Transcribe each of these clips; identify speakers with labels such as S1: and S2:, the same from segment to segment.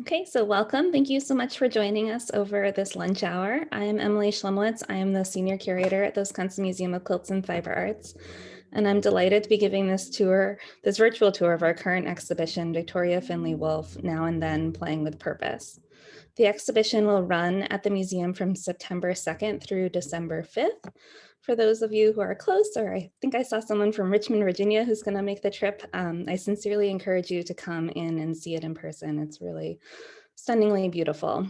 S1: Okay, so welcome. Thank you so much for joining us over this lunch hour. I'm Emily Schlemowitz. I am the Senior Curator at the Wisconsin Museum of Quilts and Fiber Arts, and I'm delighted to be giving this virtual tour of our current exhibition, Victoria Findlay Wolfe, Now and Then Playing with Purpose. The exhibition will run at the museum from September 2nd through December 5th. For those of you who are close, or I think I saw someone from Richmond, Virginia who's going to make the trip, I sincerely encourage you to come in and see it in person. It's really stunningly beautiful.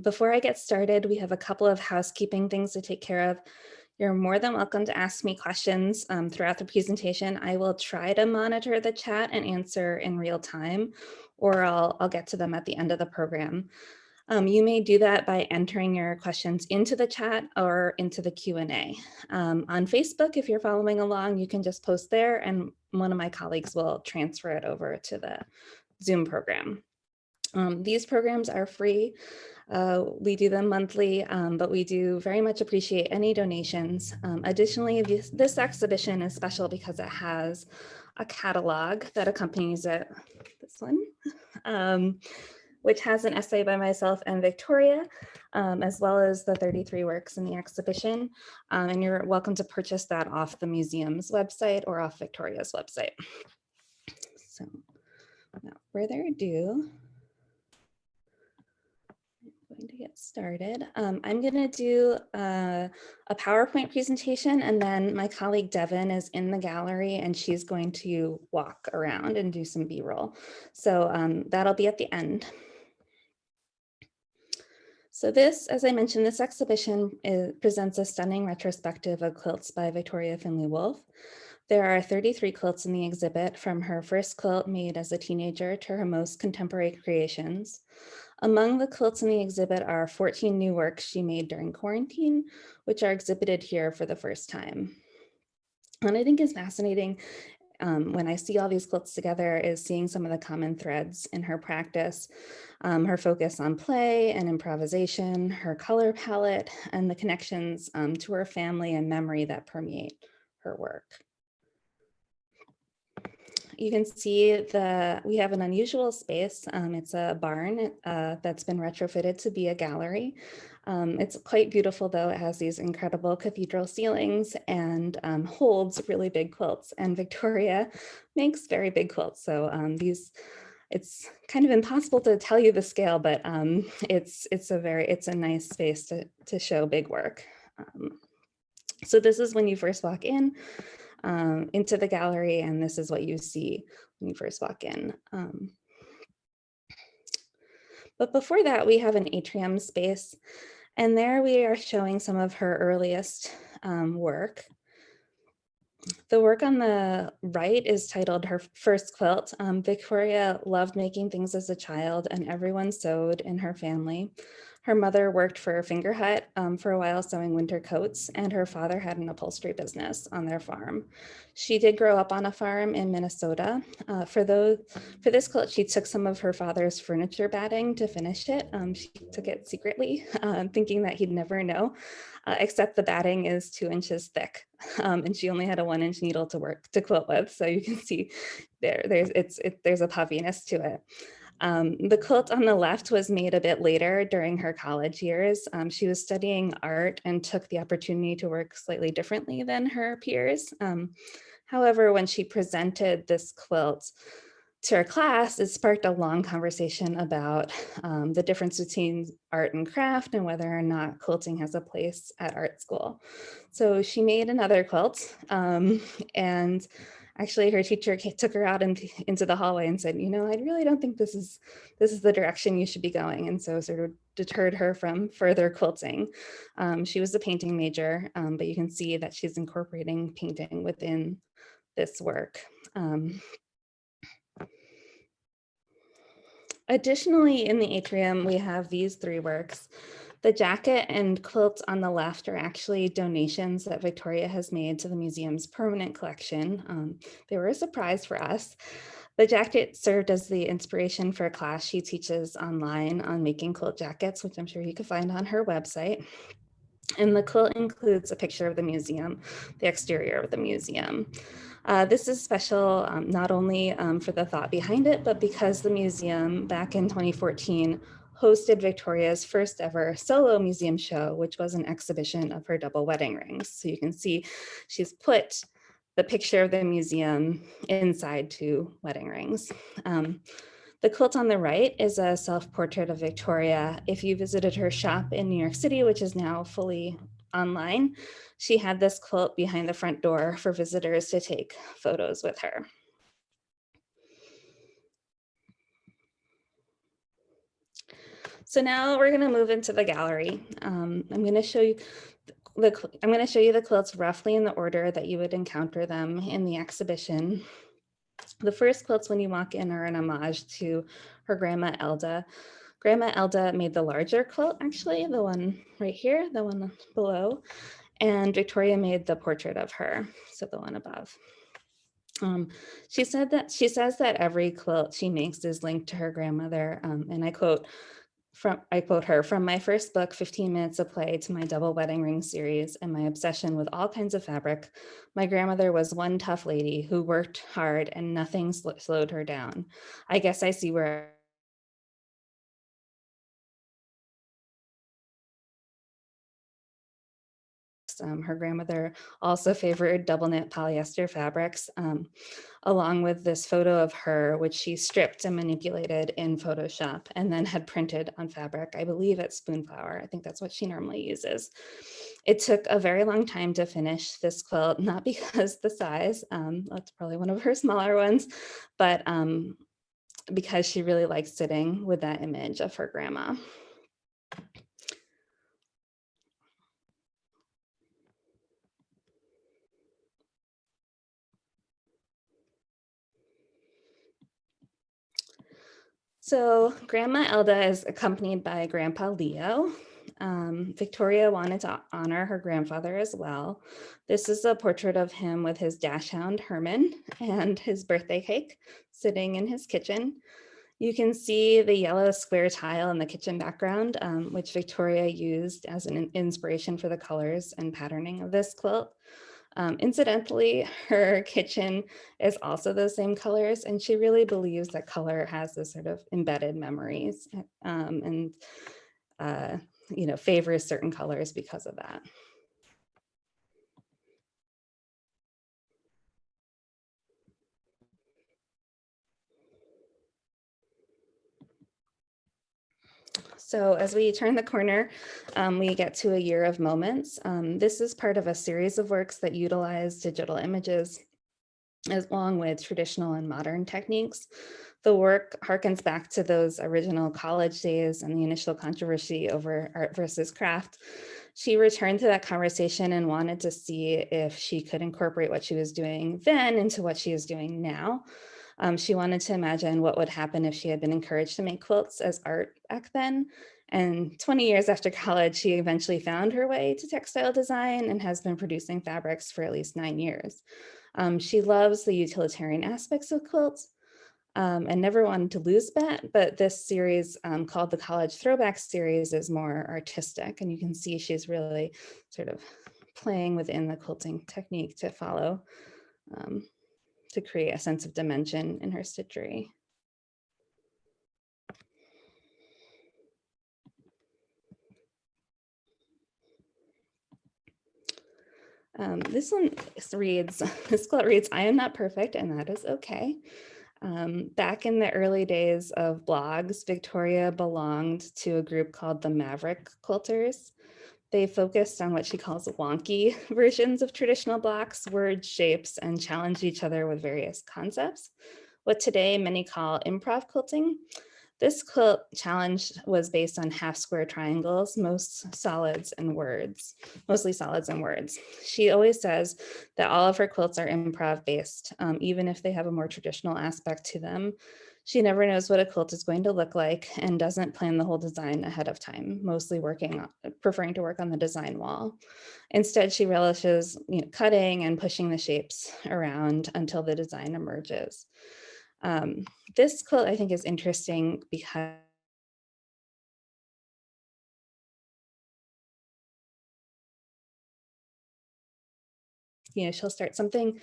S1: Before I get started, we have a couple of housekeeping things to take care of. You're more than welcome to ask me questions throughout the presentation. I will try to monitor the chat and answer in real time, or I'll get to them at the end of the program. You may do that by entering your questions into the chat or into the Q&A. On Facebook, if you're following along, you can just post there and one of my colleagues will transfer it over to the Zoom program. These programs are free. We do them monthly, but we do very much appreciate any donations. Additionally, this exhibition is special because it has a catalog that accompanies it, this one, which has an essay by myself and Victoria, as well as the 33 works in the exhibition. And you're welcome to purchase that off the museum's website or off Victoria's website. So without further ado, I'm going to get started. I'm going to do a PowerPoint presentation, and then my colleague Devin is in the gallery and she's going to walk around and do some B-roll. So that'll be at the end. So this, as I mentioned, this exhibition presents a stunning retrospective of quilts by Victoria Findlay Wolfe. There are 33 quilts in the exhibit, from her first quilt made as a teenager to her most contemporary creations. Among the quilts in the exhibit are 14 new works she made during quarantine, which are exhibited here for the first time. And I think is fascinating when I see all these quilts together is seeing some of the common threads in her practice, her focus on play and improvisation, her color palette, and the connections to her family and memory that permeate her work. You can see we have an unusual space. It's a barn that's been retrofitted to be a gallery. It's quite beautiful though. It has these incredible cathedral ceilings and holds really big quilts. And Victoria makes very big quilts. So it's kind of impossible to tell you the scale, but it's a nice space to show big work. So this is when you first walk in. Into the gallery, and this is what you see when you first walk in. But before that, we have an atrium space, and there we are showing some of her earliest work. The work on the right is titled Her First Quilt. Victoria loved making things as a child, and everyone sewed in her family. Her mother worked for a finger hut for a while sewing winter coats, and her father had an upholstery business on their farm. She did grow up on a farm in Minnesota. For this quilt, she took some of her father's furniture batting to finish it. She took it secretly, thinking that he'd never know, except the batting is 2 inches thick, and she only had a 1-inch needle to quilt with. So you can see there's a puffiness to it. The quilt on the left was made a bit later during her college years. She was studying art and took the opportunity to work slightly differently than her peers. However, when she presented this quilt to her class, it sparked a long conversation about the difference between art and craft and whether or not quilting has a place at art school. So she made another quilt, and actually her teacher took her out into the hallway and said, I really don't think this is the direction you should be going. And so sort of deterred her from further quilting. She was a painting major, but you can see that she's incorporating painting within this work. Additionally, in the atrium, we have these 3 works. The jacket and quilt on the left are actually donations that Victoria has made to the museum's permanent collection. They were a surprise for us. The jacket served as the inspiration for a class she teaches online on making quilt jackets, which I'm sure you can find on her website. And the quilt includes a picture of the museum, the exterior of the museum. This is special not only for the thought behind it, but because the museum back in 2014 hosted Victoria's first ever solo museum show, which was an exhibition of her double wedding rings. So you can see she's put the picture of the museum inside two wedding rings. The quilt on the right is a self-portrait of Victoria. If you visited her shop in New York City, which is now fully online, she had this quilt behind the front door for visitors to take photos with her. So now we're going to move into the gallery. I'm going to show you the quilts roughly in the order that you would encounter them in the exhibition. The first quilts when you walk in are an homage to her grandma Elda. Grandma Elda made the larger quilt, actually, the one right here, the one below, and Victoria made the portrait of her, so the one above. She says that every quilt she makes is linked to her grandmother, and I quote her, "From my first book, 15 Minutes of Play, to my double wedding ring series and my obsession with all kinds of fabric, my grandmother was one tough lady who worked hard and nothing slowed her down. I guess I see where her grandmother also favored double knit polyester fabrics, along with this photo of her, which she stripped and manipulated in Photoshop and then had printed on fabric, I believe at Spoonflower. I think that's what she normally uses. It took a very long time to finish this quilt, not because the size, that's probably one of her smaller ones, but because she really liked sitting with that image of her grandma. So Grandma Elda is accompanied by Grandpa Leo. Victoria wanted to honor her grandfather as well. This is a portrait of him with his dachshund Herman and his birthday cake sitting in his kitchen. You can see the yellow square tile in the kitchen background, which Victoria used as an inspiration for the colors and patterning of this quilt. Incidentally, her kitchen is also those same colors, and she really believes that color has this sort of embedded memories and favors certain colors because of that. So as we turn the corner, we get to a year of moments. This is part of a series of works that utilize digital images along with traditional and modern techniques. The work harkens back to those original college days and the initial controversy over art versus craft. She returned to that conversation and wanted to see if she could incorporate what she was doing then into what she is doing now. She wanted to imagine what would happen if she had been encouraged to make quilts as art back then. And 20 years after college, she eventually found her way to textile design and has been producing fabrics for at least 9 years. She loves the utilitarian aspects of quilts and never wanted to lose that, but this series called the College Throwback Series is more artistic, and you can see she's really sort of playing within the quilting technique to follow, to create a sense of dimension in her stitchery. This quilt reads, "I am not perfect, and that is okay." Back in the early days of blogs, Victoria belonged to a group called the Maverick Quilters. They focused on what she calls wonky versions of traditional blocks, words, shapes, and challenged each other with various concepts. What today many call improv quilting. This quilt challenge was based on half square triangles, mostly solids and words. She always says that all of her quilts are improv based, even if they have a more traditional aspect to them. She never knows what a quilt is going to look like and doesn't plan the whole design ahead of time, preferring to work on the design wall. Instead, she relishes cutting and pushing the shapes around until the design emerges. This quilt, I think, is interesting because she'll start something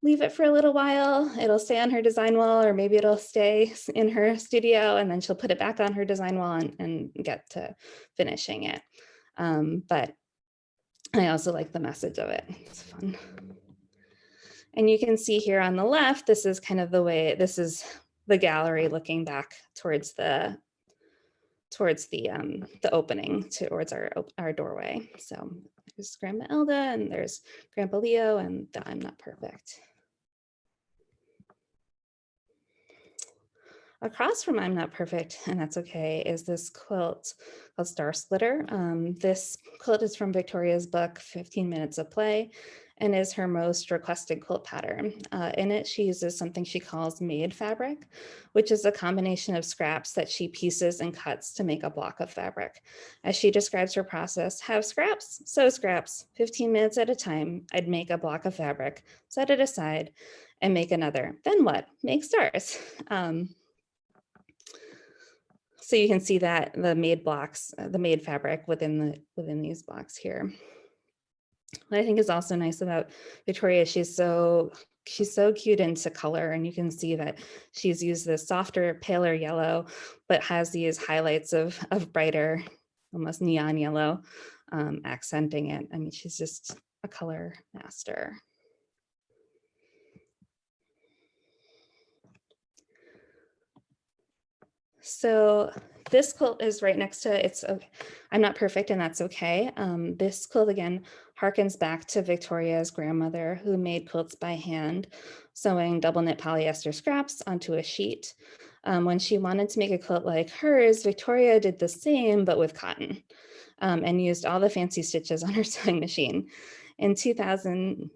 S1: leave it for a little while. It'll stay on her design wall, or maybe it'll stay in her studio, and then she'll put it back on her design wall and get to finishing it. But I also like the message of it. It's fun. And you can see here on the left, this is kind of the way, this is the gallery looking back towards the opening, towards our doorway. So there's Grandma Elda, and there's Grandpa Leo, and the I'm Not Perfect. Across from I'm Not Perfect, and That's Okay, is this quilt called Star Splitter. This quilt is from Victoria's book, 15 Minutes of Play, and is her most requested quilt pattern. In it, she uses something she calls made fabric, which is a combination of scraps that she pieces and cuts to make a block of fabric. As she describes her process, have scraps, sew scraps, 15 minutes at a time. I'd make a block of fabric, set it aside, and make another. Then what? Make stars. So you can see that the made blocks, the made fabric within these blocks here. What I think is also nice about Victoria, she's so cued into color, and you can see that she's used this softer, paler yellow, but has these highlights of brighter, almost neon yellow, accenting it. I mean, she's just a color master. So this quilt is right next to I'm Not Perfect, and That's Okay. This quilt, again, harkens back to Victoria's grandmother, who made quilts by hand, sewing double knit polyester scraps onto a sheet. When she wanted to make a quilt like hers, Victoria did the same, but with cotton, and used all the fancy stitches on her sewing machine. In 2000,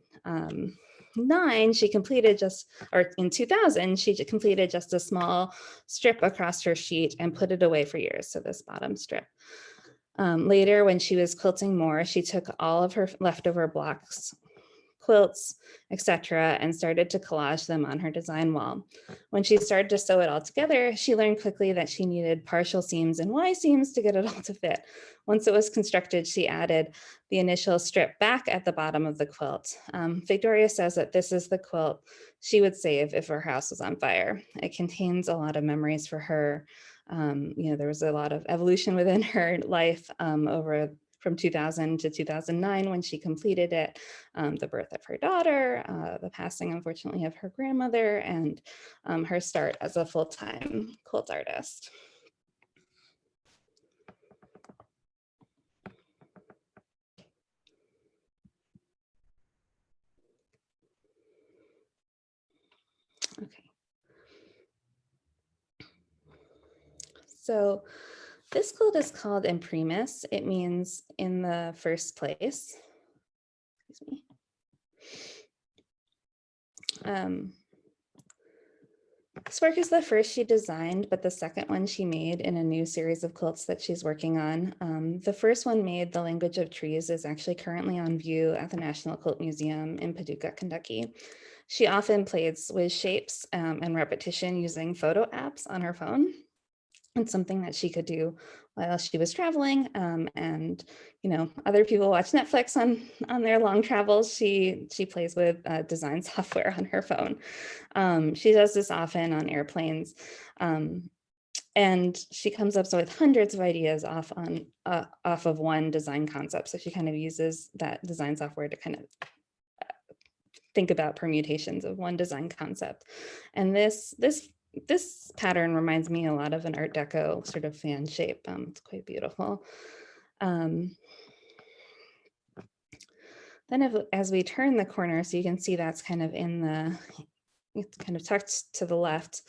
S1: she completed in 2000, she completed just a small strip across her sheet and put it away for years. So this bottom strip. Later, when she was quilting more, she took all of her leftover blocks, quilts, etc., and started to collage them on her design wall. When she started to sew it all together, she learned quickly that she needed partial seams and Y seams to get it all to fit. Once it was constructed, she added the initial strip back at the bottom of the quilt. Victoria says that this is the quilt she would save if her house was on fire. It contains a lot of memories for her. There was a lot of evolution within her life from 2000 to 2009 when she completed it, the birth of her daughter, the passing, unfortunately, of her grandmother, and her start as a full-time quilt artist. Okay. So this quilt is called imprimis. It means in the first place. Excuse me. This work is the first she designed, but the second one she made in a new series of quilts that she's working on. The first one, made The Language of Trees, is actually currently on view at the National Quilt Museum in Paducah, Kentucky. She often plays with shapes and repetition using photo apps on her phone. It's something that she could do while she was traveling, and other people watch Netflix on their long travels. She plays with design software on her phone. She does this often on airplanes, and she comes up with hundreds of ideas off of one design concept. So she kind of uses that design software to kind of think about permutations of one design concept. And this pattern reminds me a lot of an Art Deco sort of fan shape. It's quite beautiful. Then as we turn the corner, so you can see that's kind of it's kind of tucked to the left.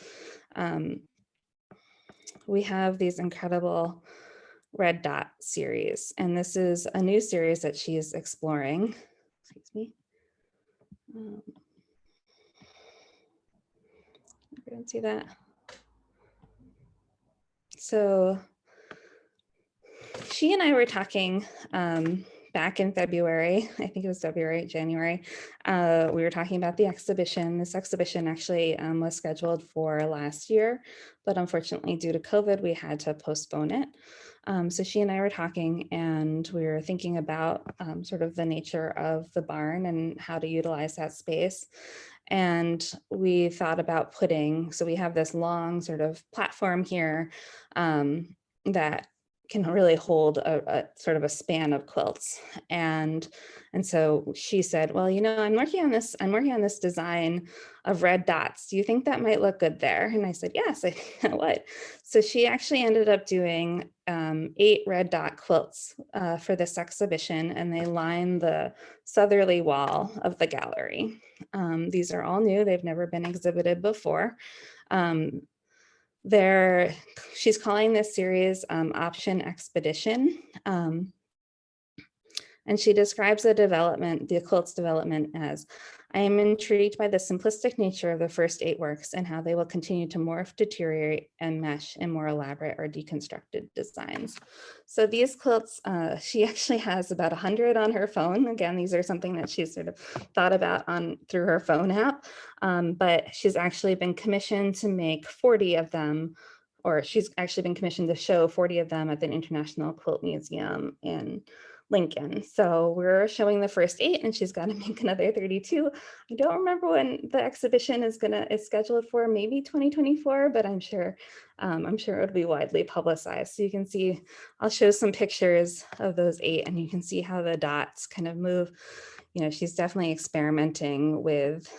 S1: We have these incredible red dot series, and this is a new series that she's exploring. Excuse me. You can see that. So she and I were talking back in February, I think it was February, January, we were talking about the exhibition. This exhibition actually was scheduled for last year, but unfortunately due to COVID, we had to postpone it. So she and I were talking, and we were thinking about sort of the nature of the barn and how to utilize that space. And we thought about so we have this long sort of platform here that can really hold a sort of a span of quilts. And so she said, well, I'm working on this design of red dots. Do you think that might look good there? And I said, yes, I think that would. So she actually ended up doing 8 red dot quilts for this exhibition, and they line the southerly wall of the gallery. These are all new. They've never been exhibited before. She's calling this series Option Expedition. And she describes the quilt's development as, I am intrigued by the simplistic nature of the first 8 works and how they will continue to morph, deteriorate, and mesh in more elaborate or deconstructed designs. So these quilts, she actually has about 100 on her phone. Again, these are something that she's sort of thought about through her phone app, but she's actually been commissioned to make 40 of them, or she's actually been commissioned to show 40 of them at the International Quilt Museum in Lincoln. So we're showing the first 8, and she's got to make another 32. I don't remember when the exhibition is scheduled for, maybe 2024, but I'm sure it would be widely publicized. So you can see, I'll show some pictures of those 8, and you can see how the dots kind of move. She's definitely experimenting with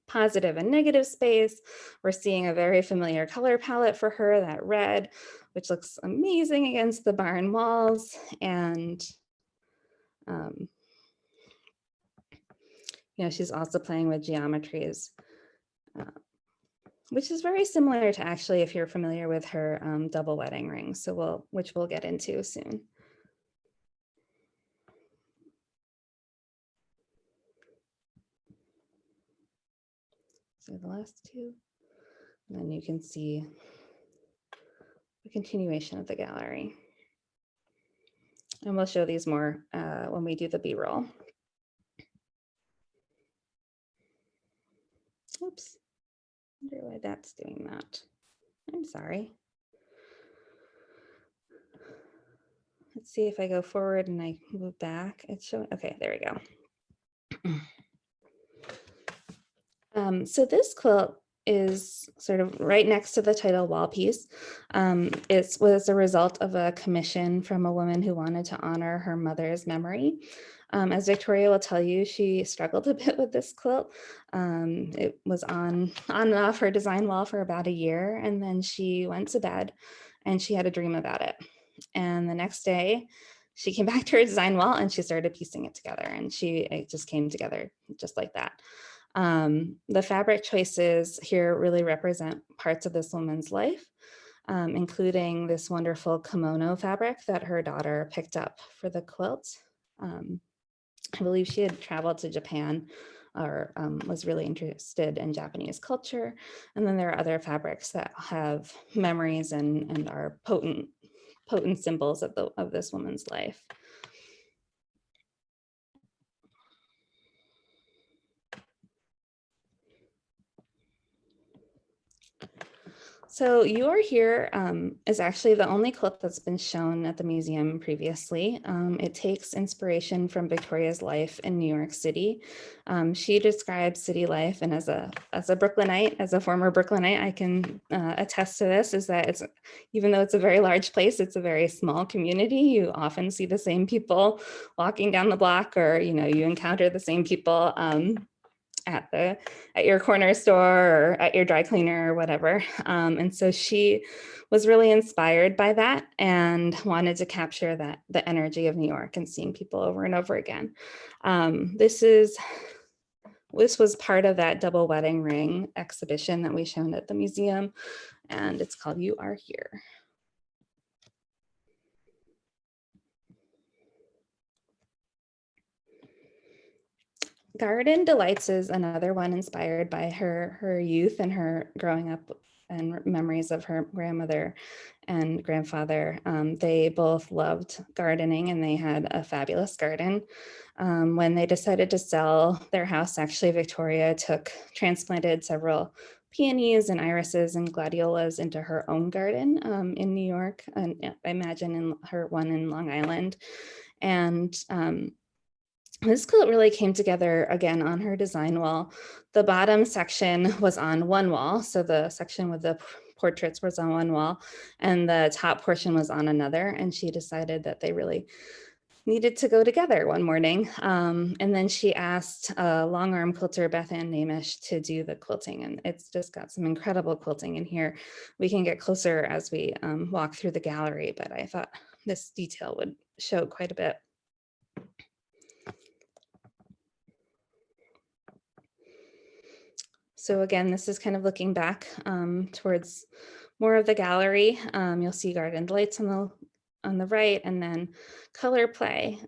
S1: positive and negative space. We're seeing a very familiar color palette for her, that red, which looks amazing against the barn walls. And, she's also playing with geometries, which is very similar to, actually, if you're familiar with her double wedding ring, which we'll get into soon. So the last 2, and then you can see the continuation of the gallery. And we'll show these more when we do the B-roll. Oops, I wonder why that's doing that. I'm sorry. Let's see if I go forward and I move back. It's showing, okay, there we go. So this quilt is sort of right next to the title wall piece. It was a result of a commission from a woman who wanted to honor her mother's memory. As Victoria will tell you, she struggled a bit with this quilt. It was on and off her design wall for about a year, and then she went to bed and she had a dream about it. And the next day, she came back to her design wall and she started piecing it together, and it just came together just like that. The fabric choices here really represent parts of this woman's life, including this wonderful kimono fabric that her daughter picked up for the quilt. I believe she had traveled to Japan, or was really interested in Japanese culture. And then there are other fabrics that have memories and are potent symbols of this woman's life. So You Are Here is actually the only quilt that's been shown at the museum previously. It takes inspiration from Victoria's life in New York City. She describes city life, and as a Brooklynite, as a former Brooklynite, I can attest to this, is that even though it's a very large place, it's a very small community. You often see the same people walking down the block, or you encounter the same people at your corner store or at your dry cleaner or whatever. And so she was really inspired by that and wanted to capture the energy of New York and seeing people over and over again. This was part of that double wedding ring exhibition that we showed at the museum, and it's called You Are Here. Garden Delights is another one inspired by her youth and her growing up and memories of her grandmother and grandfather. They both loved gardening and they had a fabulous garden. When they decided to sell their house, actually, Victoria transplanted several peonies and irises and gladiolas into her own garden in New York, and I imagine in her one in Long Island. And this quilt really came together again on her design wall. The bottom section was on one wall, so the section with the portraits was on one wall, and the top portion was on another, and she decided that they really needed to go together one morning. And then she asked long arm quilter Beth Ann Namish to do the quilting, and it's just got some incredible quilting in here. We can get closer as we walk through the gallery, but I thought this detail would show quite a bit. So again, this is kind of looking back towards more of the gallery. You'll see gardened lights on the right, and then color play,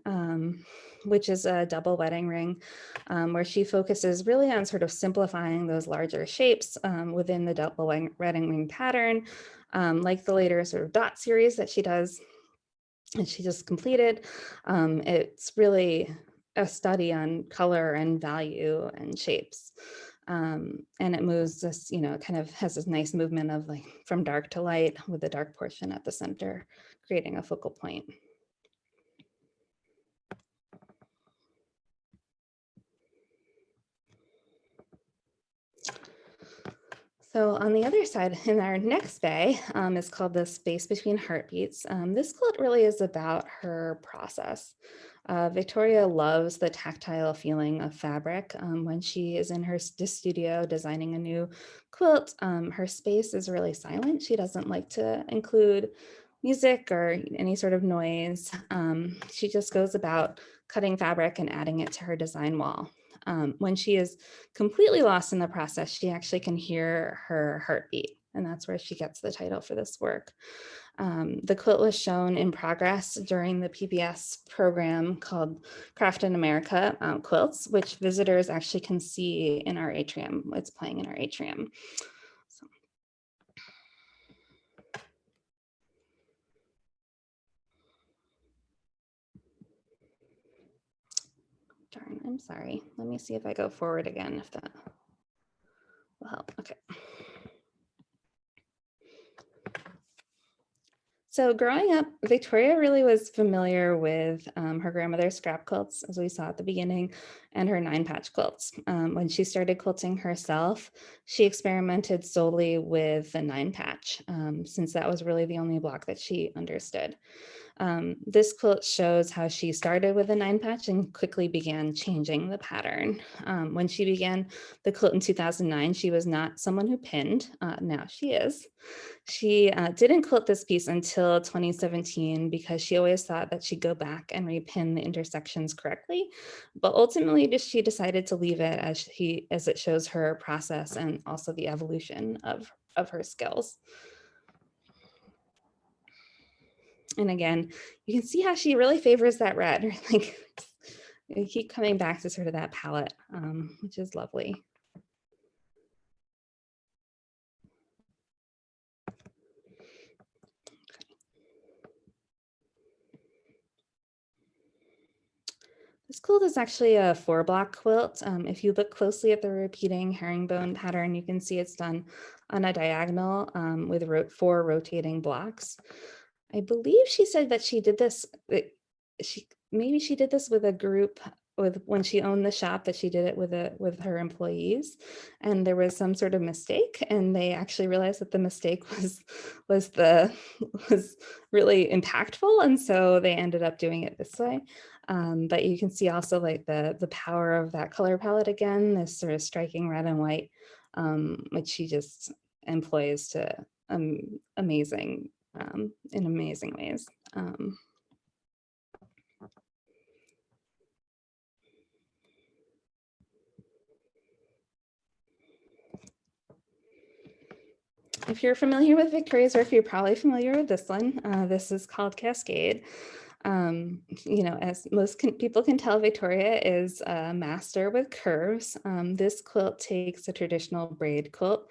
S1: which is a double wedding ring, where she focuses really on sort of simplifying those larger shapes within the double wedding ring pattern, like the later sort of dot series that she does and she just completed. It's really a study on color and value and shapes. And it moves this, kind of has this nice movement of like from dark to light with the dark portion at the center, creating a focal point. So on the other side, in our next bay, is called The Space Between Heartbeats. This quilt really is about her process. Victoria loves the tactile feeling of fabric. When she is in her studio designing a new quilt, her space is really silent. She doesn't like to include music or any sort of noise. She just goes about cutting fabric and adding it to her design wall. When she is completely lost in the process, she actually can hear her heartbeat. And that's where she gets the title for this work. The quilt was shown in progress during the PBS program called Craft in America Quilts, which visitors actually can see in our atrium. It's playing in our atrium. Darn, I'm sorry. Let me see if I go forward again, if that will help. Okay. So growing up, Victoria really was familiar with her grandmother's scrap quilts, as we saw at the beginning, and her 9-patch quilts. When she started quilting herself, she experimented solely with the 9-patch, since that was really the only block that she understood. This quilt shows how she started with a 9-patch and quickly began changing the pattern. When she began the quilt in 2009, she was not someone who pinned. Now she is. She didn't quilt this piece until 2017 because she always thought that she'd go back and repin the intersections correctly. But ultimately, she decided to leave it as it shows her process and also the evolution of her skills. And again, you can see how she really favors that red. Like, you keep coming back to sort of that palette, which is lovely. This quilt is actually a 4-block quilt. If you look closely at the repeating herringbone pattern, you can see it's done on a diagonal with 4 rotating blocks. I believe she said that she did this, maybe she did this with a group when she owned the shop, that she did it with her employees, and there was some sort of mistake, and they actually realized that the mistake was really impactful, and so they ended up doing it this way. But you can see also like the power of that color palette again, this sort of striking red and white, which she just employs to amazing in amazing ways. If you're familiar with Victoria's work, you're probably familiar with this one. This is called Cascade. As most people can tell, Victoria is a master with curves. This quilt takes a traditional braid quilt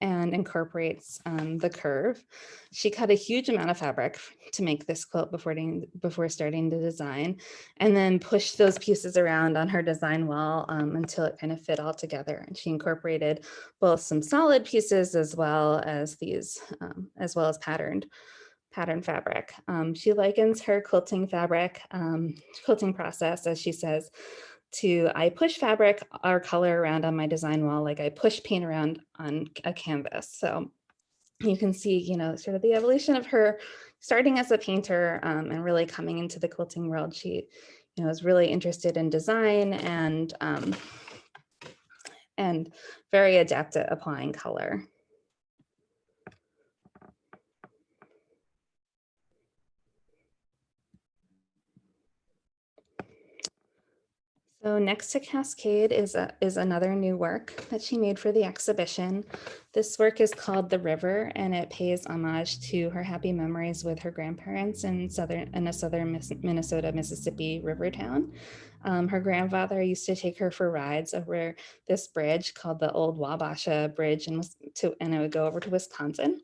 S1: and incorporates the curve. She cut a huge amount of fabric to make this quilt before starting to design, and then pushed those pieces around on her design wall until it kind of fit all together. And she incorporated both some solid pieces as well as these, patterned fabric. She likens her quilting process, as she says, to I push fabric or color around on my design wall like I push paint around on a canvas. So you can see, you know, sort of the evolution of her starting as a painter and really coming into the quilting world. She, you know, was really interested in design and very adept at applying color. So next to Cascade is another new work that she made for the exhibition. This work is called The River, and it pays homage to her happy memories with her grandparents in a southern Minnesota, Mississippi river town. Her grandfather used to take her for rides over this bridge called the Old Wabasha Bridge, and it would go over to Wisconsin.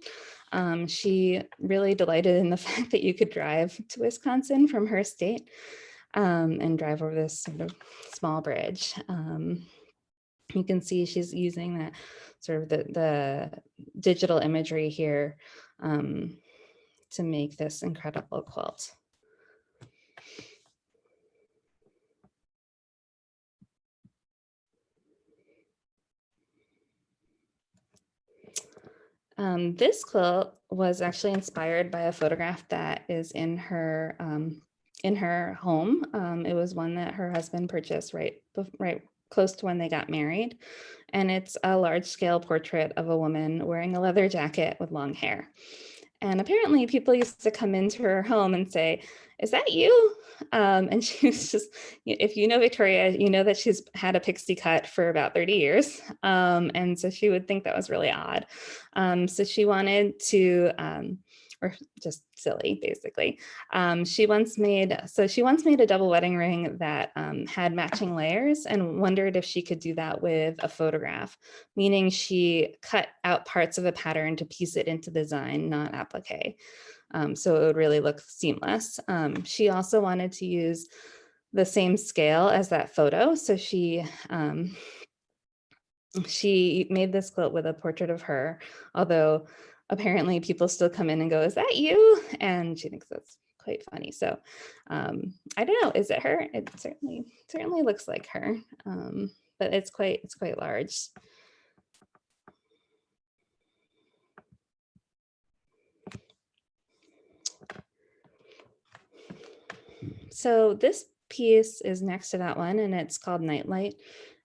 S1: She really delighted in the fact that you could drive to Wisconsin from her state. And drive over this sort of small bridge. You can see she's using that sort of the digital imagery here to make this incredible quilt. This quilt was actually inspired by a photograph that is in her home. It was one that her husband purchased right close to when they got married. And it's a large scale portrait of a woman wearing a leather jacket with long hair. And apparently people used to come into her home and say, "Is that you?" And she was just, if you know Victoria, you know that she's had a pixie cut for about 30 years. And so she would think that was really odd. So she wanted to, or just silly, basically. She once made a double wedding ring that had matching layers and wondered if she could do that with a photograph, meaning she cut out parts of a pattern to piece it into design, not applique. So it would really look seamless. She also wanted to use the same scale as that photo. So she made this quilt with a portrait of her, although apparently people still come in and go, "Is that you?" And she thinks that's quite funny. So I don't know, is it her? It certainly looks like her, but it's quite large. So this piece is next to that one, and it's called Nightlight,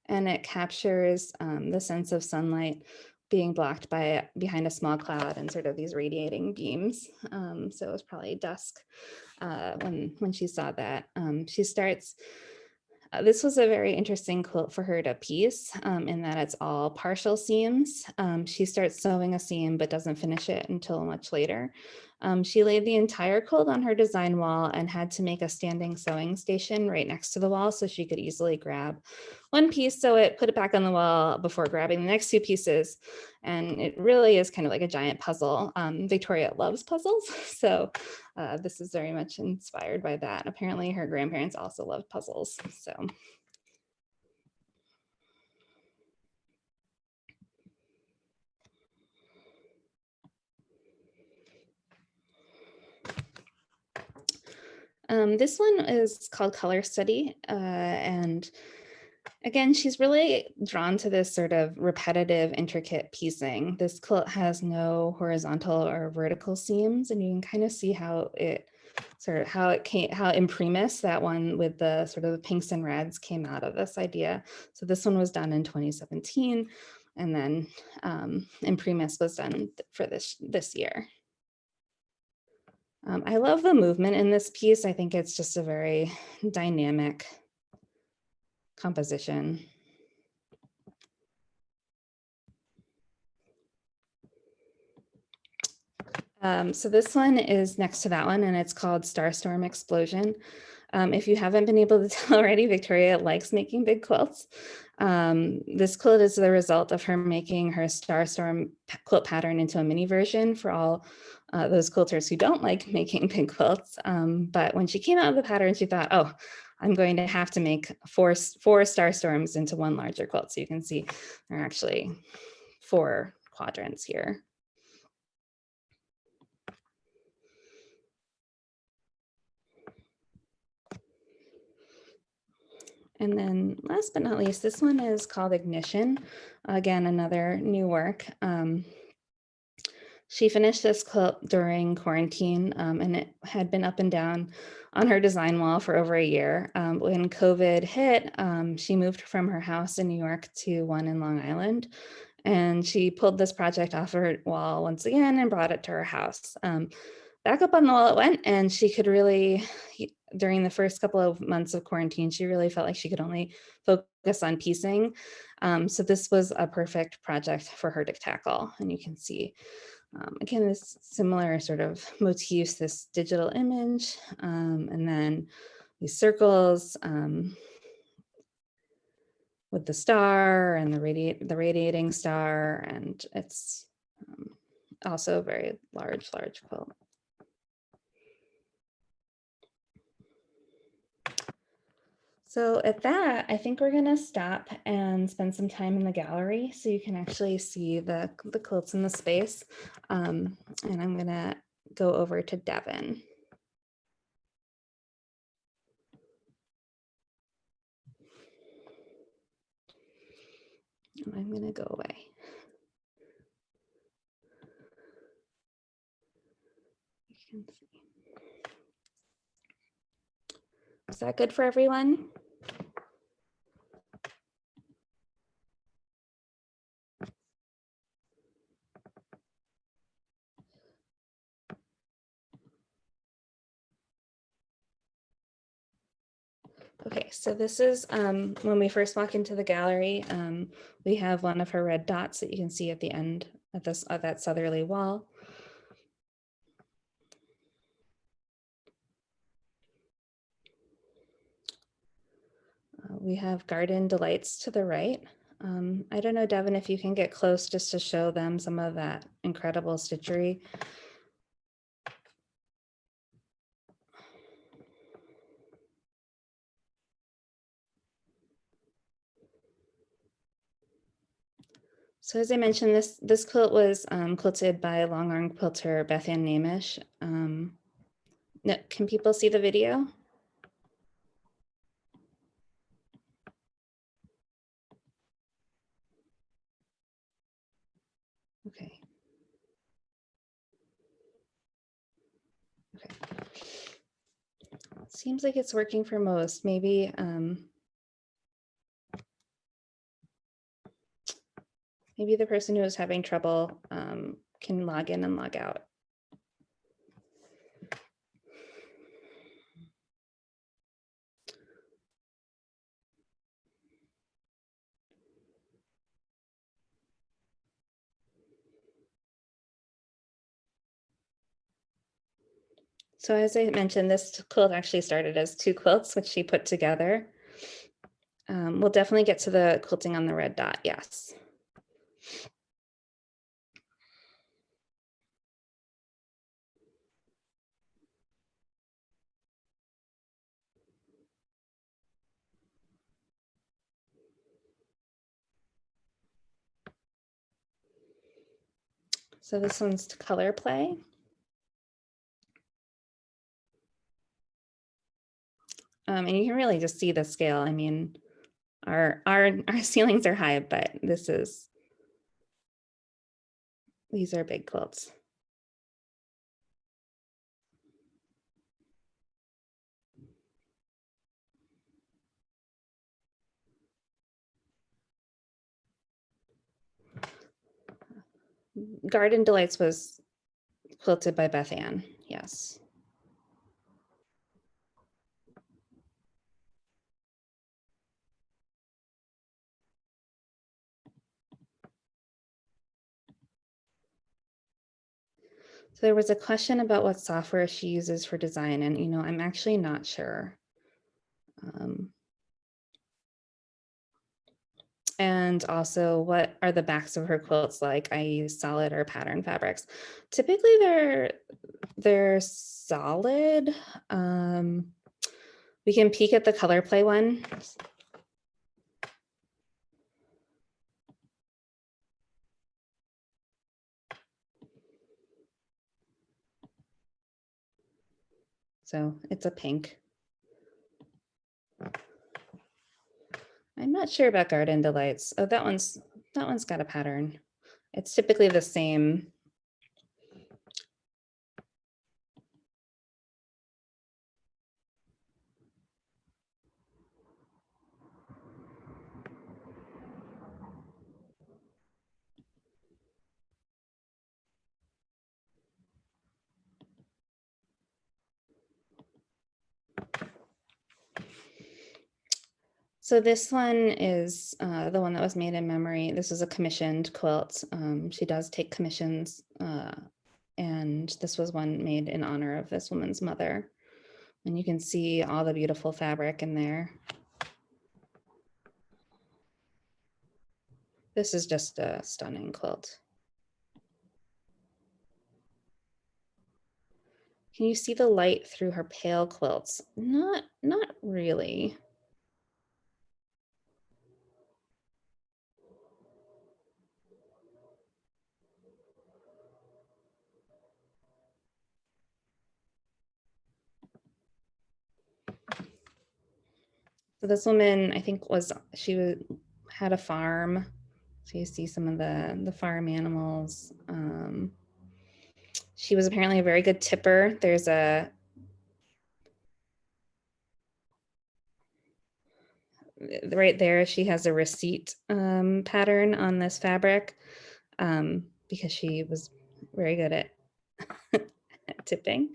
S1: and it captures the sense of sunlight being blocked behind a small cloud and sort of these radiating beams. So it was probably dusk when she saw that. She starts. This was a very interesting quilt for her to piece in that it's all partial seams. She starts sewing a seam but doesn't finish it until much later. She laid the entire quilt on her design wall and had to make a standing sewing station right next to the wall so she could easily grab one piece, sew it, put it back on the wall before grabbing the next two pieces. And it really is kind of like a giant puzzle. Victoria loves puzzles, so this is very much inspired by that. Apparently her grandparents also loved puzzles, so. This one is called Color Study, and again, she's really drawn to this sort of repetitive, intricate piecing. This quilt has no horizontal or vertical seams, and you can kind of see how Imprimis, that one with the sort of the pinks and reds, came out of this idea. So this one was done in 2017, and then Imprimis was done for this year. I love the movement in this piece. I think it's just a very dynamic composition. So this one is next to that one, and it's called Starstorm Explosion. If you haven't been able to tell already, Victoria likes making big quilts. This quilt is the result of her making her Star Storm quilt pattern into a mini version for all those quilters who don't like making big quilts. But when she came out with the pattern, she thought, oh, I'm going to have to make four Star Storms into one larger quilt. So you can see there are actually 4 quadrants here. And then last but not least, this one is called Ignition. Again, another new work. She finished this quilt during quarantine, and it had been up and down on her design wall for over a year. When COVID hit, she moved from her house in New York to one in Long Island, and she pulled this project off her wall once again and brought it to her house. Back up on the wall it went, and she could really, during the first couple of months of quarantine, she really felt like she could only focus on piecing. So this was a perfect project for her to tackle, and you can see again, this similar sort of motifs, this digital image, and then these circles with the star and the radiating star, and it's also a very large quilt. So at that, I think we're gonna stop and spend some time in the gallery so you can actually see the quilts in the space. And I'm gonna go over to Devin. And I'm gonna go away. You can see. Is that good for everyone? Okay, so this is when we first walk into the gallery, we have one of her red dots that you can see at the end of this that southerly wall. We have Garden Delights to the right. I don't know, Devin, if you can get close just to show them some of that incredible stitchery. So as I mentioned, this quilt was quilted by long arm quilter Beth Ann Namish. No, can people see the video? Okay. Okay. Seems like it's working for most. Maybe maybe the person who is having trouble can log in and log out. So as I mentioned, this quilt actually started as 2 quilts, which she put together. We'll definitely get to the quilting on the red dot, yes. So this one's color play. And you can really just see the scale. I mean, our ceilings are high, but these are big quilts. Garden Delights was quilted by Beth Ann, yes. So there was a question about what software she uses for design, and I'm actually not sure. And also, what are the backs of her quilts like, i.e. solid or pattern fabrics? Typically they're solid. We can peek at the color play one. So it's a pink. I'm not sure about Garden Delights. Oh, that one's got a pattern. It's typically the same. So this one is the one that was made in memory. This is a commissioned quilt. She does take commissions, and this was one made in honor of this woman's mother. And you can see all the beautiful fabric in there. This is just a stunning quilt. Can you see the light through her pale quilts? Not really. So this woman, I think, had a farm. So you see some of the farm animals. She was apparently a very good tipper. There's right there, she has a receipt pattern on this fabric because she was very good at, at tipping.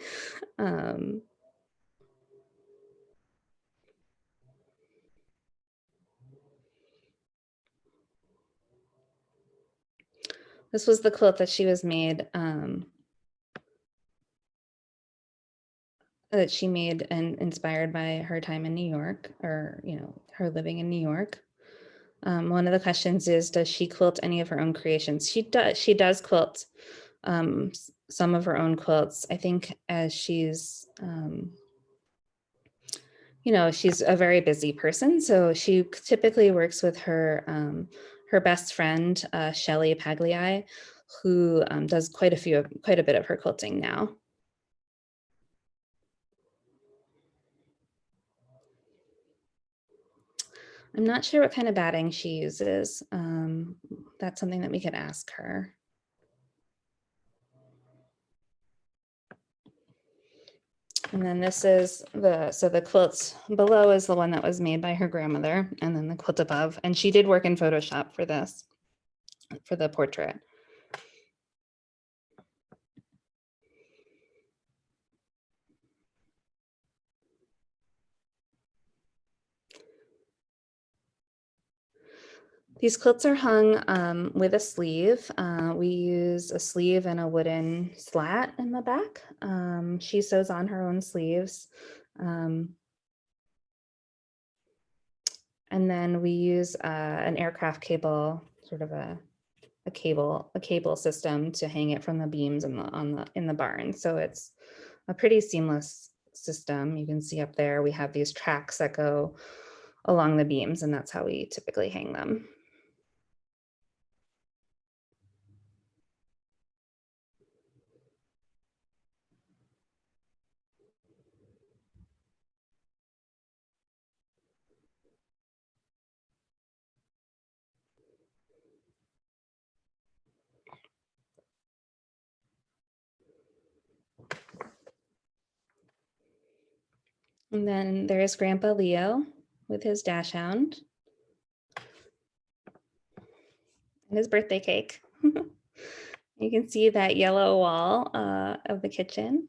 S1: This was the quilt that she was made, that she made and inspired by her time in New York, or, you know, her living in New York. One of the questions is, does she quilt any of her own creations? She does quilt some of her own quilts. I think as she's, you know, she's a very busy person, so she typically works with her her best friend, Shelley Pagliai, who does quite a bit of her quilting now. I'm not sure what kind of batting she uses. That's something that we could ask her. And then this is the quilt below is the one that was made by her grandmother, and then the quilt above. And she did work in Photoshop for this, for the portrait. These quilts are hung with a sleeve. We use a sleeve and a wooden slat in the back. She sews on her own sleeves. And then we use an aircraft cable, sort of a cable system to hang it from the beams in the barn. So it's a pretty seamless system. You can see up there, we have these tracks that go along the beams, and that's how we typically hang them. And then there's Grandpa Leo with his dachshund and his birthday cake. You can see that yellow wall of the kitchen.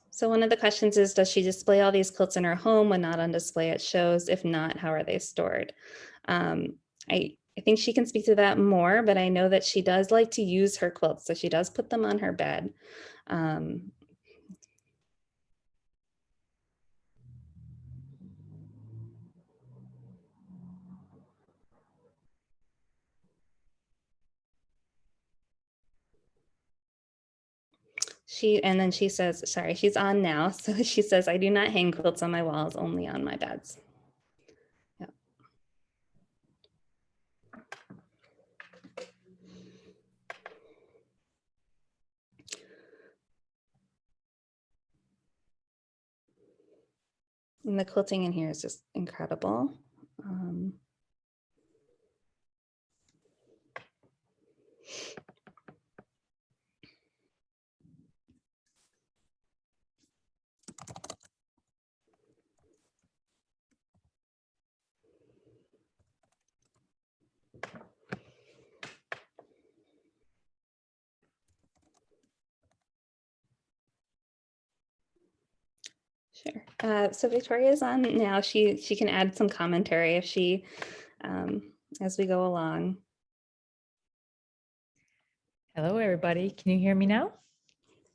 S1: So one of the questions is, does she display all these quilts in her home when not on display at shows? If not, how are they stored? I think she can speak to that more, but I know that she does like to use her quilts. So she does put them on her bed. Um, and then she says, sorry, she's on now. So she says, I do not hang quilts on my walls, only on my beds. Yeah. And the quilting in here is just incredible. Sure. So Victoria's on now. She can add some commentary if she, as we go along.
S2: Hello, everybody. Can you hear me now?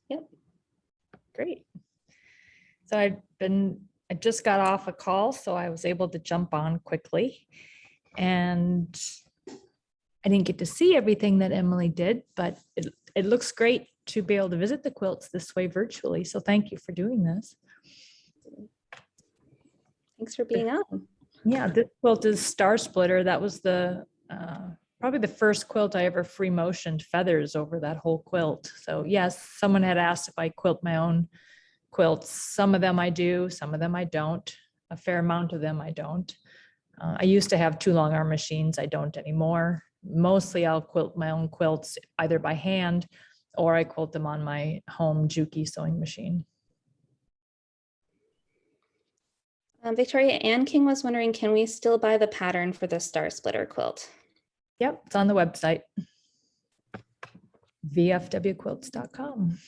S1: Yep.
S2: Great. So I just got off a call, so I was able to jump on quickly. And I didn't get to see everything that Emily did, but it looks great to be able to visit the quilts this way virtually. So thank you for doing this.
S1: Thanks for being on.
S2: Yeah, this quilt is Star Splitter. That was the probably the first quilt I ever free motioned feathers over that whole quilt. So yes, someone had asked if I quilt my own quilts. Some of them I do, some of them I don't. A fair amount of them I don't. I used to have 2 long arm machines. I don't anymore. Mostly I'll quilt my own quilts either by hand or I quilt them on my home Juki sewing machine.
S1: Victoria Ann King was wondering, can we still buy the pattern for the Star Splitter quilt?
S2: Yep, it's on the website, vfwquilts.com.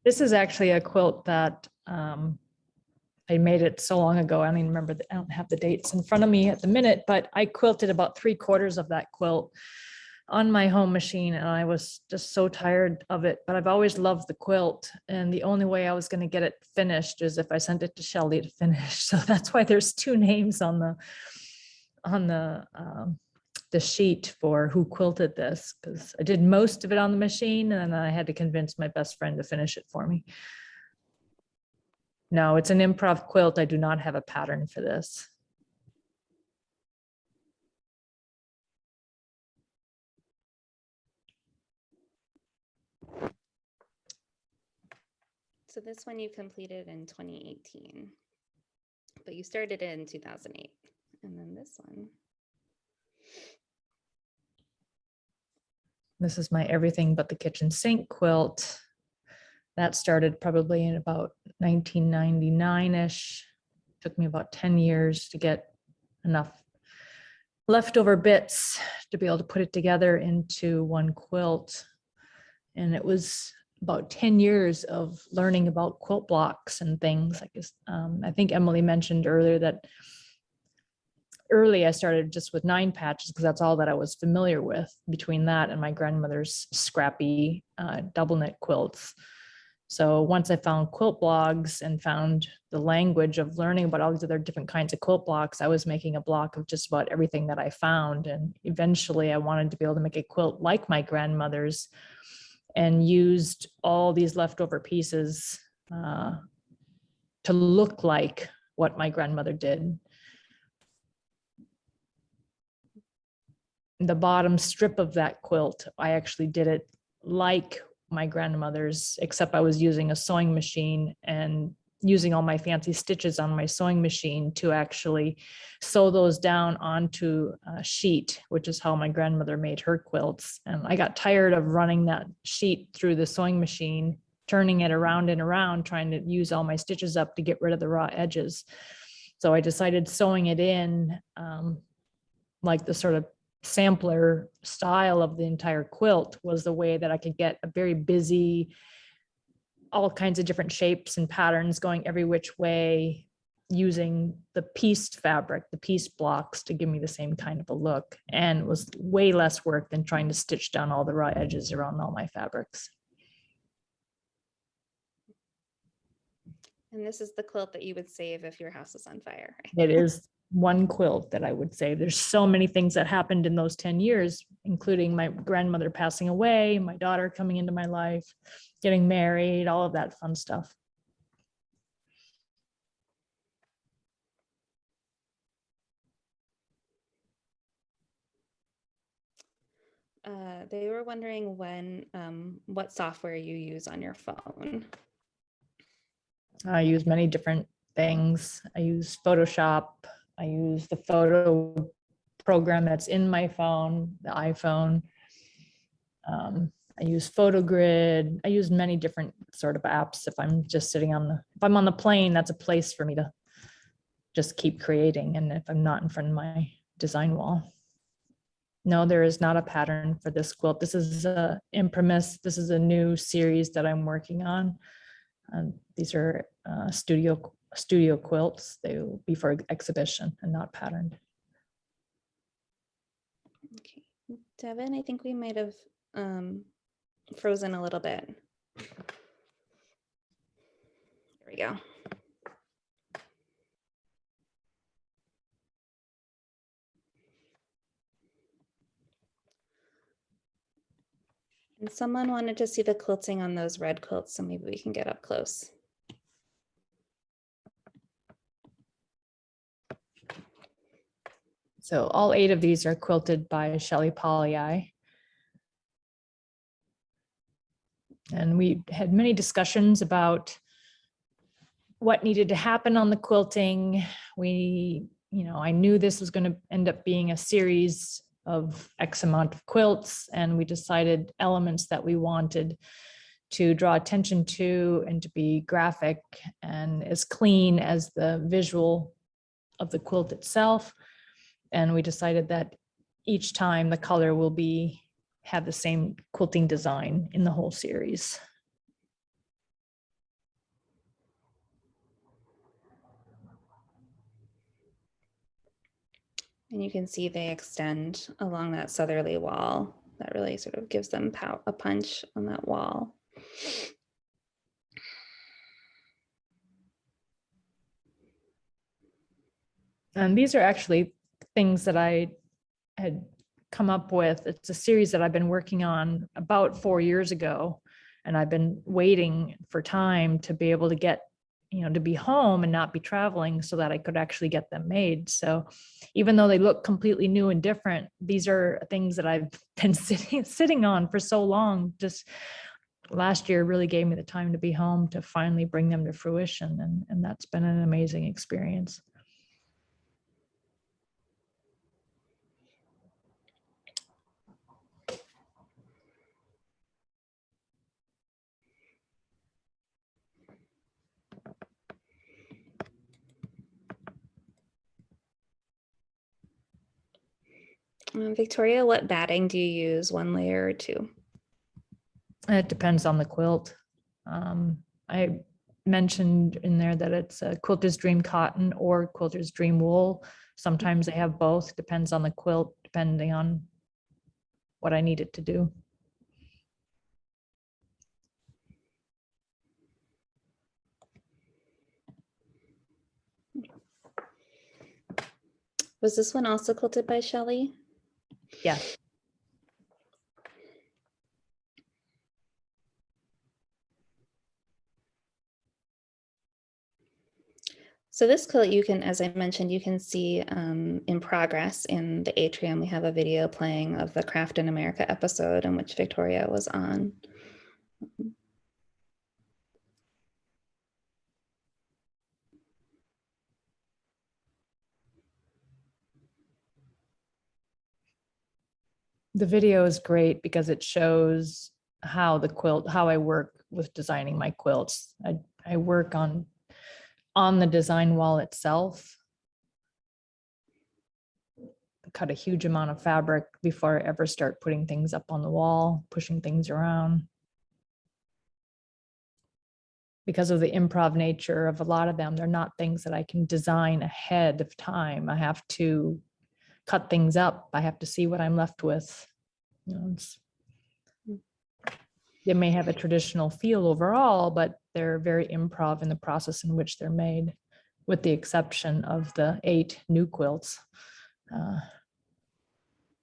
S2: This is actually a quilt that I made it so long ago. I don't even remember, I don't have the dates in front of me at the minute, but I quilted about 3/4 of that quilt on my home machine and I was just so tired of it, but I've always loved the quilt. And the only way I was going to get it finished is if I sent it to Shelley to finish. So that's why there's 2 names on the sheet for who quilted this, because I did most of it on the machine and then I had to convince my best friend to finish it for me. No, it's an improv quilt. I do not have a pattern for this.
S1: So this one you completed in 2018, but you started it in 2008. And then this one.
S2: This is my everything but the kitchen sink quilt. That started probably in about 1999-ish. Took me about 10 years to get enough leftover bits to be able to put it together into one quilt. And it was about 10 years of learning about quilt blocks and things. I think Emily mentioned earlier that early I started just with 9 patches because that's all that I was familiar with between that and my grandmother's scrappy double knit quilts. So once I found quilt blogs and found the language of learning about all these other different kinds of quilt blocks, I was making a block of just about everything that I found. And eventually I wanted to be able to make a quilt like my grandmother's and used all these leftover pieces to look like what my grandmother did. The bottom strip of that quilt, I actually did it like my grandmother's, except I was using a sewing machine and using all my fancy stitches on my sewing machine to actually sew those down onto a sheet, which is how my grandmother made her quilts. And I got tired of running that sheet through the sewing machine, turning it around and around, trying to use all my stitches up to get rid of the raw edges. So I decided sewing it in like the sort of sampler style of the entire quilt was the way that I could get a very busy, all kinds of different shapes and patterns going every which way using the pieced fabric, the piece blocks to give me the same kind of a look, and it was way less work than trying to stitch down all the raw edges around all my fabrics.
S1: And this is the quilt that you would save if your house was on fire, right?
S2: It is one quilt that I would say. There's so many things that happened in those 10 years, including my grandmother passing away, my daughter coming into my life, getting married, all of that fun stuff.
S1: They were wondering what software you use on your phone.
S2: I use many different things. I use Photoshop. I use the photo program that's in my phone, the iPhone. I use PhotoGrid. I use many different sort of apps. If I'm just sitting if I'm on the plane, that's a place for me to just keep creating. And if I'm not in front of my design wall. No, there is not a pattern for this quilt. This is a imprimis. This is a new series that I'm working on. These are studio quilts. They will be for exhibition and not patterned.
S1: Okay, Devin, I think we might have frozen a little bit. There we go. And someone wanted to see the quilting on those red quilts, so maybe we can get up close.
S2: So all 8 of these are quilted by Shelley Pollyi. And we had many discussions about what needed to happen on the quilting. I knew this was going to end up being a series of X amount of quilts, and we decided elements that we wanted to draw attention to and to be graphic and as clean as the visual of the quilt itself. And we decided that each time the color will have the same quilting design in the whole series.
S1: And you can see they extend along that southerly wall. That really sort of gives them a punch on that wall.
S2: And these are actually things that I had come up with. It's a series that I've been working on about 4 years ago. And I've been waiting for time to be able to get, to be home and not be traveling so that I could actually get them made. So even though they look completely new and different, these are things that I've been sitting on for so long. Just last year really gave me the time to be home to finally bring them to fruition. And that's been an amazing experience.
S1: Victoria, what batting do you use, 1 layer or 2?
S2: It depends on the quilt. I mentioned in there that it's a Quilter's Dream cotton or Quilter's Dream wool. Sometimes they have both, depends on the quilt, depending on what I need it to do.
S1: Was this one also quilted by Shelley?
S2: Yeah.
S1: So this quilt, you can, as I mentioned, you can see in progress in the atrium. We have a video playing of the Craft in America episode in which Victoria was on.
S2: The video is great because it shows how I work with designing my quilts. I work on the design wall itself. Cut a huge amount of fabric before I ever start putting things up on the wall, pushing things around. because of the improv nature of a lot of them, they're not things that I can design ahead of time. I have to cut things up. I have to see what I'm left with. You know, they may have a traditional feel overall, but they're very improv in the process in which they're made, with the exception of the 8 new quilts,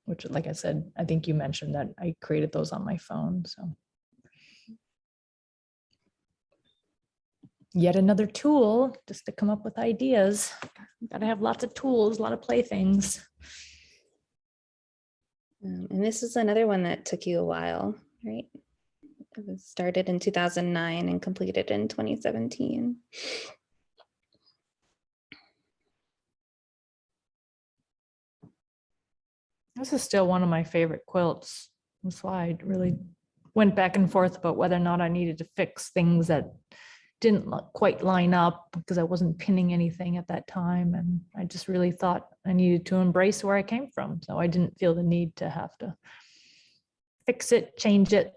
S2: which, like I said, I think you mentioned that I created those on my phone. So yet another tool just to come up with ideas. Got to have lots of tools, a lot of playthings.
S1: And this is another one that took you a while, right? It was started in 2009 and completed in 2017.
S2: This is still one of my favorite quilts. That's why I really went back and forth about whether or not I needed to fix things that didn't quite line up, because I wasn't pinning anything at that time. And I just really thought I needed to embrace where I came from. So I didn't feel the need to have to fix it, change it,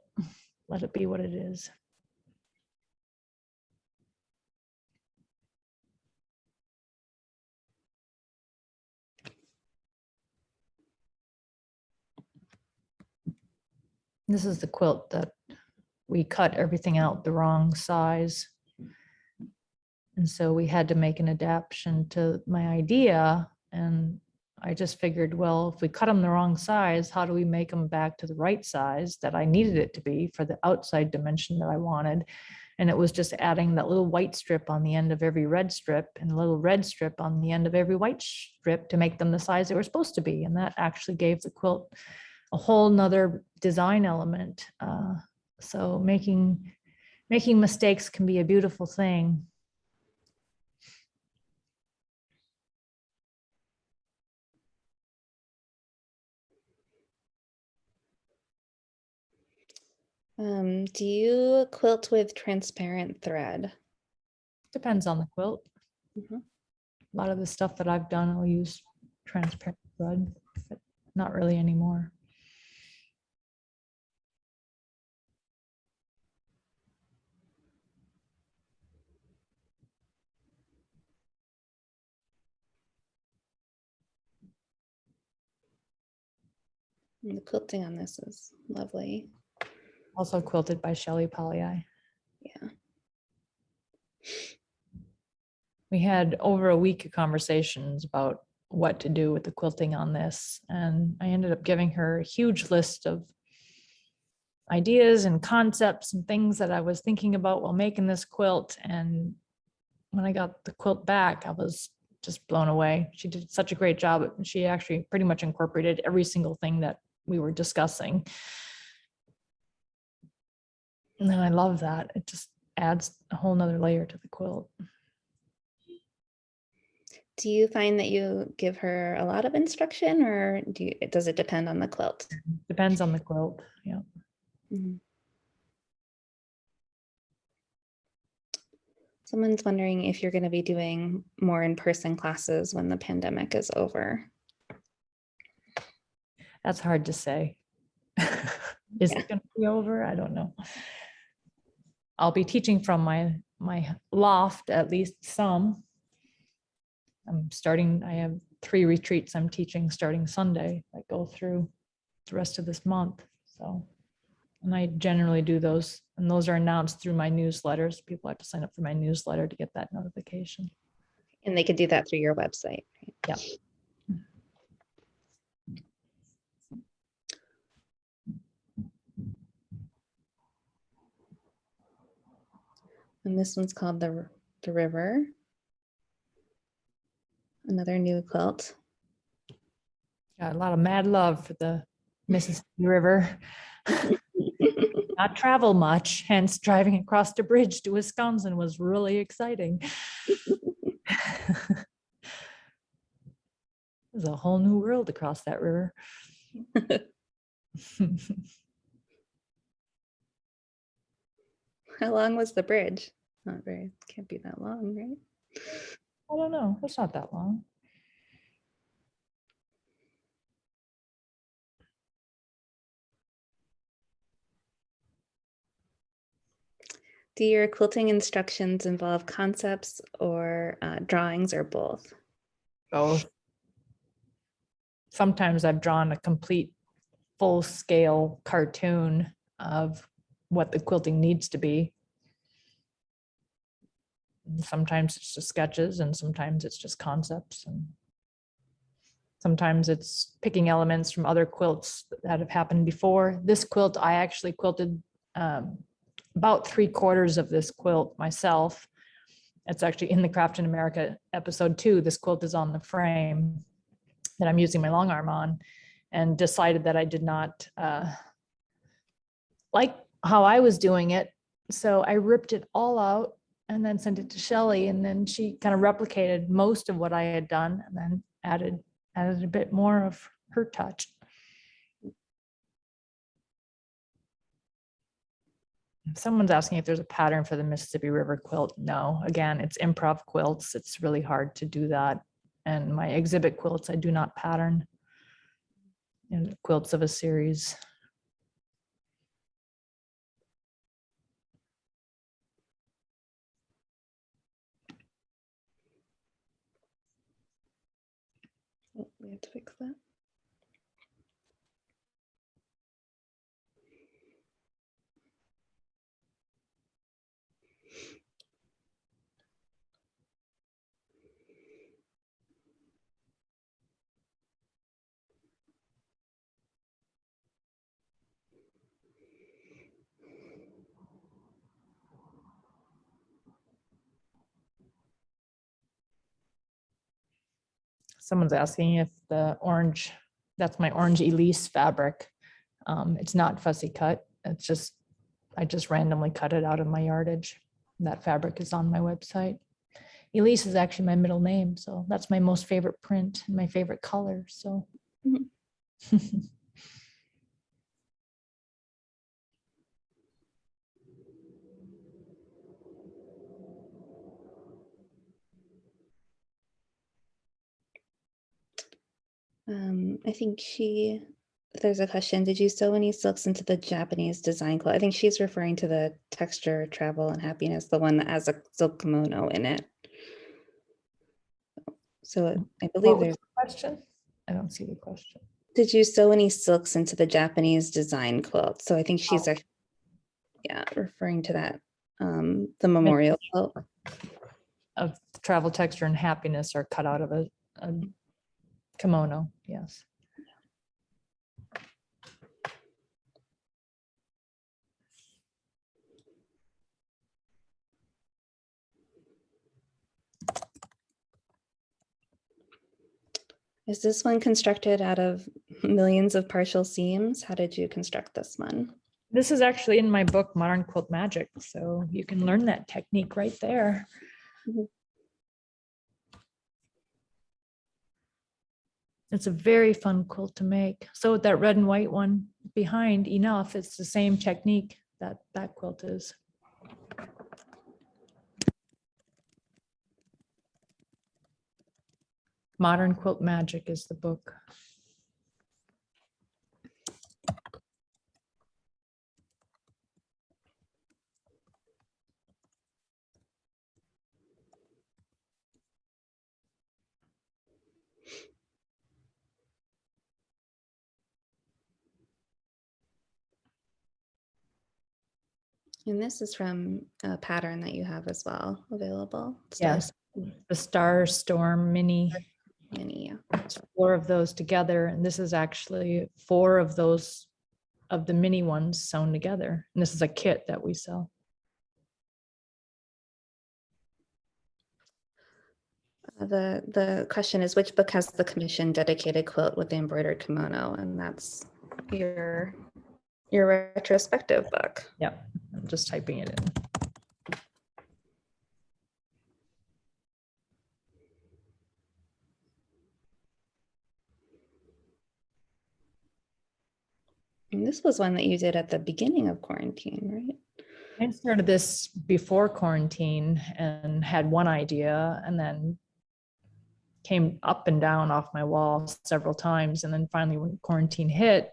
S2: let it be what it is. This is the quilt that we cut everything out the wrong size. And so we had to make an adaptation to my idea. And I just figured, well, if we cut them the wrong size, how do we make them back to the right size that I needed it to be for the outside dimension that I wanted? And it was just adding that little white strip on the end of every red strip and a little red strip on the end of every white strip to make them the size they were supposed to be. And that actually gave the quilt a whole nother design element. So making mistakes can be a beautiful thing.
S1: Do you quilt with transparent thread?
S2: Depends on the quilt.
S1: Mhm.
S2: A lot of the stuff that I've done, I'll use transparent thread, but not really anymore.
S1: And the quilting on this is lovely.
S2: Also quilted by Shelley Pollyi.
S1: Yeah.
S2: We had over a week of conversations about what to do with the quilting on this. And I ended up giving her a huge list of ideas and concepts and things that I was thinking about while making this quilt. And when I got the quilt back, I was just blown away. She did such a great job. She actually pretty much incorporated every single thing that we were discussing. And then I love that. It just adds a whole nother layer to the quilt.
S1: Do you find that you give her a lot of instruction, or does it depend on the quilt?
S2: Depends on the quilt. Yeah.
S1: Mhm. Someone's wondering if you're going to be doing more in-person classes when the pandemic is over.
S2: That's hard to say. Is it going to be over? I don't know. I'll be teaching from my loft, at least some. I have 3 retreats I'm teaching starting Sunday that go through the rest of this month. So, and I generally do those, and those are announced through my newsletters. People have to sign up for my newsletter to get that notification.
S1: And they could do that through your website. Right?
S2: Yeah.
S1: And this one's called the River. Another new quilt.
S2: Got a lot of mad love for the Mississippi River. Not travel much, hence driving across the bridge to Wisconsin was really exciting. There's a whole new world across that river.
S1: How long was the bridge? Not very, can't be that long, right?
S2: I don't know. It's not that long.
S1: Do your quilting instructions involve concepts or drawings or both?
S2: Both. Sometimes I've drawn a complete full-scale cartoon of what the quilting needs to be. And sometimes it's just sketches, and sometimes it's just concepts, and sometimes it's picking elements from other quilts that have happened before. This quilt, I actually quilted about 3/4 of this quilt myself. It's actually in the Craft in America episode 2. This quilt is on the frame that I'm using my long arm on, and decided that I did not like how I was doing it. So I ripped it all out and then sent it to Shelley, and then she kind of replicated most of what I had done and then added a bit more of her touch. Someone's asking if there's a pattern for the Mississippi River quilt. No, again, it's improv quilts. It's really hard to do that. And my exhibit quilts, I do not pattern in quilts of a series.
S1: Oh, we have to fix that.
S2: Someone's asking if the orange, that's my orange Elise fabric. It's not fussy cut. It's just, I just randomly cut it out of my yardage. That fabric is on my website. Elise is actually my middle name, so that's my most favorite print and my favorite color. So.
S1: I think there's a question. Did you sew any silks into the Japanese design quilt? I think she's referring to the Texture, Travel, and Happiness, the one that has a silk kimono in it. So I believe there's
S2: a question. I don't see the question.
S1: Did you sew any silks into the Japanese design quilt? So I think she's actually, yeah, referring to that, the memorial quilt.
S2: Of Travel, Texture, and Happiness are cut out of a kimono, yes.
S1: Is this one constructed out of millions of partial seams? How did you construct this one?
S2: This is actually in my book, Modern Quilt Magic. So you can learn that technique right there. It's a very fun quilt to make. So with that red and white one behind enough, it's the same technique that that quilt is. Modern Quilt Magic is the book.
S1: And this is from a pattern that you have as well available.
S2: Yes, the Star Storm Mini.
S1: Mini, yeah.
S2: It's 4 of those together, and this is actually 4 of those of the mini ones sewn together. And this is a kit that we sell.
S1: The question is, which book has the commission dedicated quilt with the embroidered kimono? And that's your retrospective book.
S2: Yep, I'm just typing it in.
S1: And this was one that you did at the beginning of quarantine, right?
S2: I started this before quarantine and had one idea, and then came up and down off my wall several times. And then finally, when quarantine hit,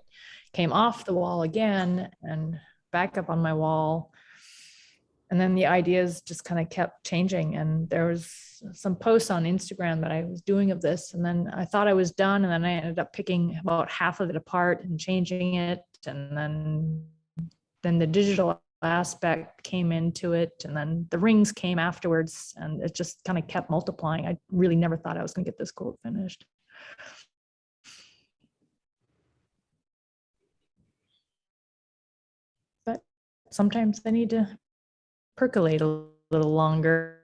S2: came off the wall again and back up on my wall. And then the ideas just kind of kept changing. And there was some posts on Instagram that I was doing of this. And then I thought I was done. And then I ended up picking about half of it apart and changing it. And then the digital aspect came into it. And then the rings came afterwards. And it just kind of kept multiplying. I really never thought I was going to get this quilt finished. But sometimes I need to percolate a little longer.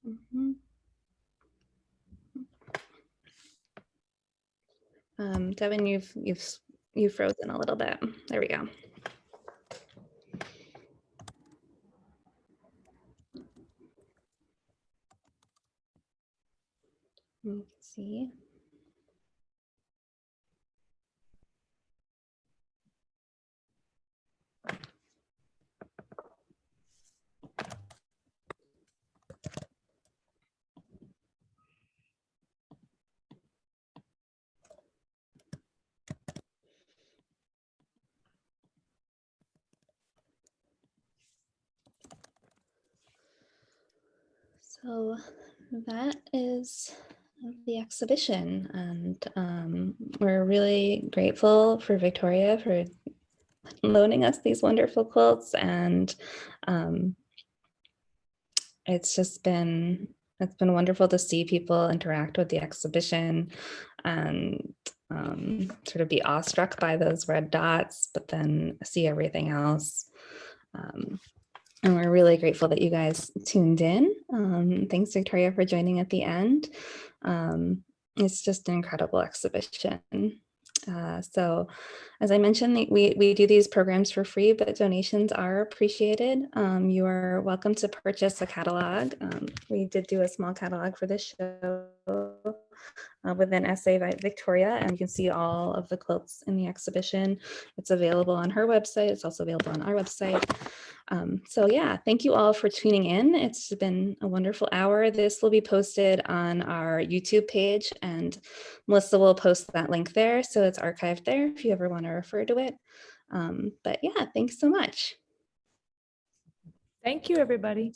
S1: Mm-hmm. Devin, you've frozen a little bit. There we go. Let's see. So that is the exhibition, and we're really grateful for Victoria for loaning us these wonderful quilts, and it's been wonderful to see people interact with the exhibition and sort of be awestruck by those red dots, but then see everything else. And we're really grateful that you guys tuned in. Thanks, Victoria, for joining at the end. It's just an incredible exhibition. So as I mentioned, we do these programs for free, but donations are appreciated. You are welcome to purchase a catalog. We did do a small catalog for this show with an essay by Victoria, and you can see all of the quilts in the exhibition. It's available on her website. It's also available on our website. So yeah, thank you all for tuning in. It's been a wonderful hour. This will be posted on our YouTube page, and Melissa will post that link there. So it's archived there if you ever want to refer to it. But yeah, thanks so much.
S2: Thank you, everybody.